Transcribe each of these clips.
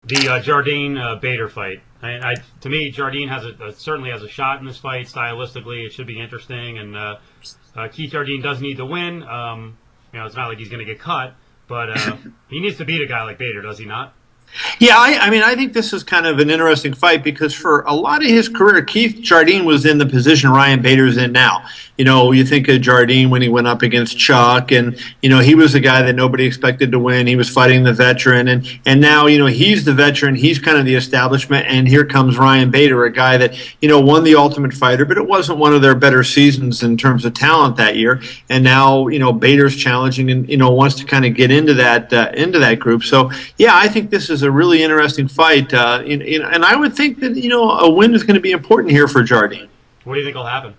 The Jardine Bader fight. To me, Jardine certainly has a shot in this fight. Stylistically, it should be interesting. And Keith Jardine does need to win. It's not like he's going to get cut, but he needs to beat a guy like Bader, does he not? Yeah, I mean, I think this is kind of an interesting fight because for a lot of his career, Keith Jardine was in the position Ryan Bader's in now. You think of Jardine when he went up against Chuck, and, he was a guy that nobody expected to win. He was fighting the veteran, and now, he's the veteran. He's kind of the establishment, and here comes Ryan Bader, a guy that, won the Ultimate Fighter, but it wasn't one of their better seasons in terms of talent that year. And now, Bader's challenging and, wants to kind of get into that group. So, yeah, I think this is a really interesting fight, and I would think that a win is going to be important here for Jardine. What do you think will happen?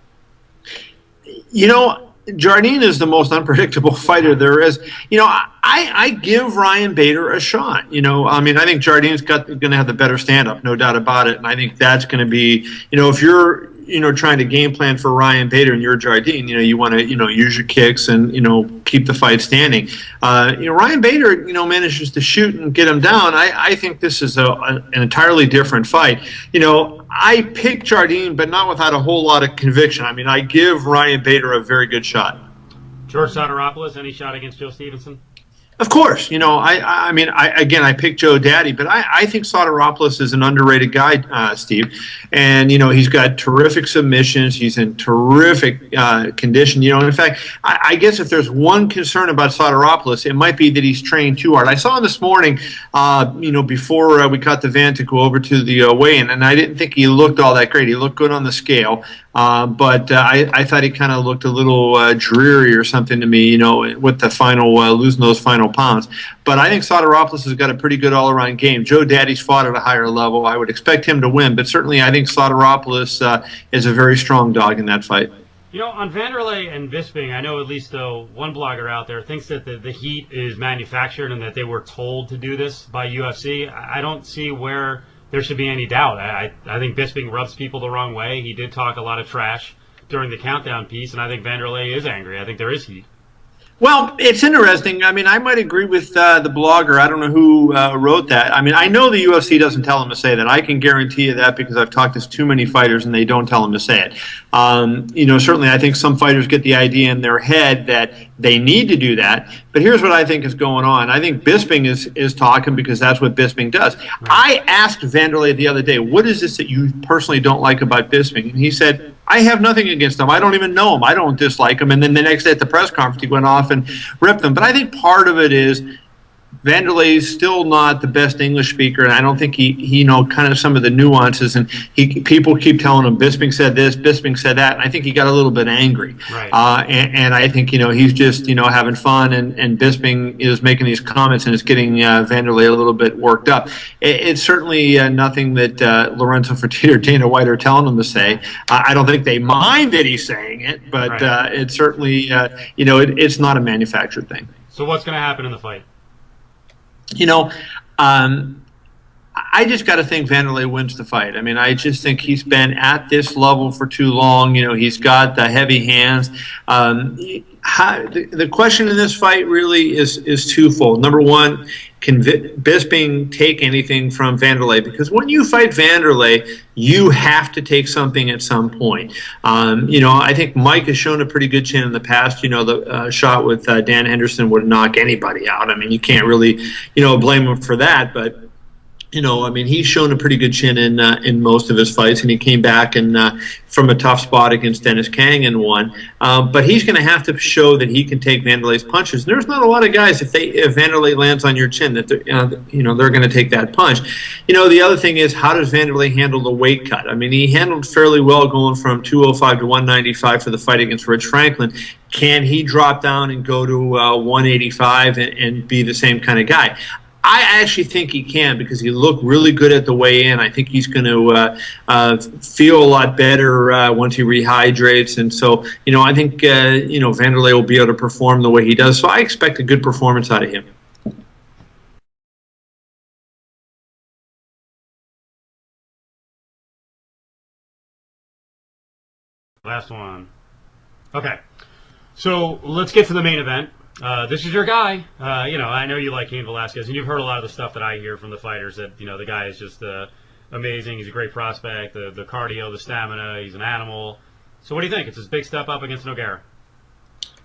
Jardine is the most unpredictable fighter there is. I give Ryan Bader a shot. I think Jardine's going to have the better stand-up, no doubt about it, and I think that's going to be, if you're trying to game plan for Ryan Bader and you're Jardine, you want to, use your kicks and, keep the fight standing. Ryan Bader, manages to shoot and get him down. I think this is an entirely different fight. I pick Jardine, but not without a whole lot of conviction. I give Ryan Bader a very good shot. George Soteropoulos, any shot against Joe Stevenson? Of course, I picked Joe Daddy, but I think Soteropoulos is an underrated guy, Steve. And, he's got terrific submissions. He's in terrific condition. In fact, I guess if there's one concern about Soteropoulos, it might be that he's trained too hard. I saw him this morning, before we caught the van to go over to the weigh-in, and I didn't think he looked all that great. He looked good on the scale. But I thought he kind of looked a little dreary or something to me, with the final losing those final pounds. But I think Soteropoulos has got a pretty good all-around game. Joe Daddy's fought at a higher level. I would expect him to win, but certainly I think Soteropoulos is a very strong dog in that fight. On Vanderlei and Bisping, I know at least one blogger out there thinks that the heat is manufactured and that they were told to do this by UFC. I don't see where there should be any doubt. I think Bisping rubs people the wrong way. He did talk a lot of trash during the countdown piece, and I think Vanderlei is angry. I think there is heat. Well, it's interesting. I might agree with the blogger. I don't know who wrote that. I know the UFC doesn't tell him to say that. I can guarantee you that because I've talked to too many fighters and they don't tell him to say it. Certainly I think some fighters get the idea in their head that they need to do that. But here's what I think is going on. I think Bisping is talking because that's what Bisping does. Right. I asked Vanderlei the other day, what is this that you personally don't like about Bisping? And he said, I have nothing against him. I don't even know him. I don't dislike him. And then the next day at the press conference, he went off and ripped them. But I think part of it is Vanderlei is still not the best English speaker, and I don't think he kind of some of the nuances. And people keep telling him Bisping said this, Bisping said that, and I think he got a little bit angry. Right. And I think he's just having fun, and Bisping is making these comments, and it's getting Vanderlei a little bit worked up. It's certainly nothing that Lorenzo Fertitta or Dana White are telling him to say. I don't think they mind that he's saying it, but right. It's certainly it's not a manufactured thing. So what's going to happen in the fight? I just got to think Vanderlei wins the fight. I just think he's been at this level for too long. He's got the heavy hands. The question in this fight really is twofold. Number one, can Bisping take anything from Vanderlei? Because when you fight Vanderlei, you have to take something at some point. I think Mike has shown a pretty good chin in the past. The shot with Dan Henderson would knock anybody out. You can't really, blame him for that, but he's shown a pretty good chin in most of his fights, and he came back and from a tough spot against Dennis Kang and won. But he's going to have to show that he can take Vanderlei's punches. And there's not a lot of guys if Vanderlei lands on your chin that they're going to take that punch. The other thing is, how does Vanderlei handle the weight cut? He handled fairly well going from 205 to 195 for the fight against Rich Franklin. Can he drop down and go to 185 and be the same kind of guy? I actually think he can because he looked really good at the weigh-in. I think he's going to feel a lot better once he rehydrates. And so, I think, Vanderlei will be able to perform the way he does. So I expect a good performance out of him. Last one. Okay. So let's get to the main event. This is your guy. I know you like Cain Velasquez, and you've heard a lot of the stuff that I hear from the fighters that, the guy is just amazing. He's a great prospect. The cardio, the stamina, he's an animal. So what do you think? It's his big step up against Nogueira.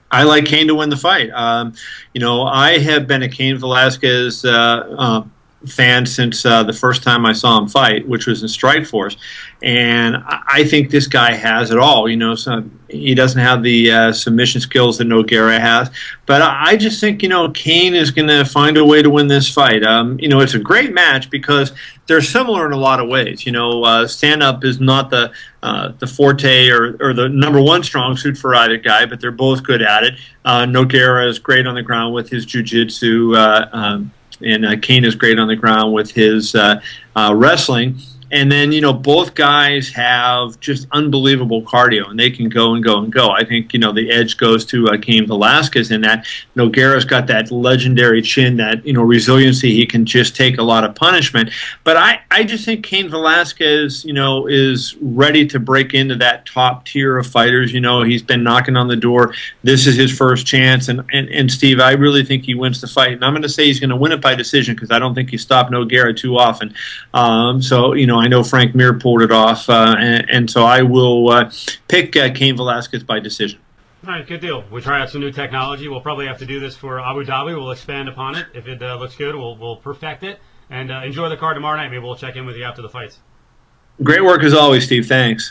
I like Cain to win the fight. I have been a Cain Velasquez fan since the first time I saw him fight, which was in Strikeforce, and I think this guy has it all. So he doesn't have the submission skills that Nogueira has, but I just think Cain is going to find a way to win this fight. It's a great match because they're similar in a lot of ways. Stand up is not the forte or the number one strong suit for either guy, but they're both good at it. Nogueira is great on the ground with his jiu-jitsu. And Cain is great on the ground with his wrestling. And then, both guys have just unbelievable cardio, and they can go and go and go. I think, the edge goes to Cain Velasquez in that Nogueira's got that legendary chin, that, resiliency. He can just take a lot of punishment. But I just think Cain Velasquez, is ready to break into that top tier of fighters. He's been knocking on the door. This is his first chance. And Steve, I really think he wins the fight. And I'm going to say he's going to win it by decision because I don't think he stopped Nogueira too often. I know Frank Mir pulled it off, and so I will pick Cain Velasquez by decision. All right, good deal. We try out some new technology. We'll probably have to do this for Abu Dhabi. We'll expand upon it. If it looks good, we'll perfect it. And enjoy the card tomorrow night. Maybe we'll check in with you after the fights. Great work as always, Steve. Thanks.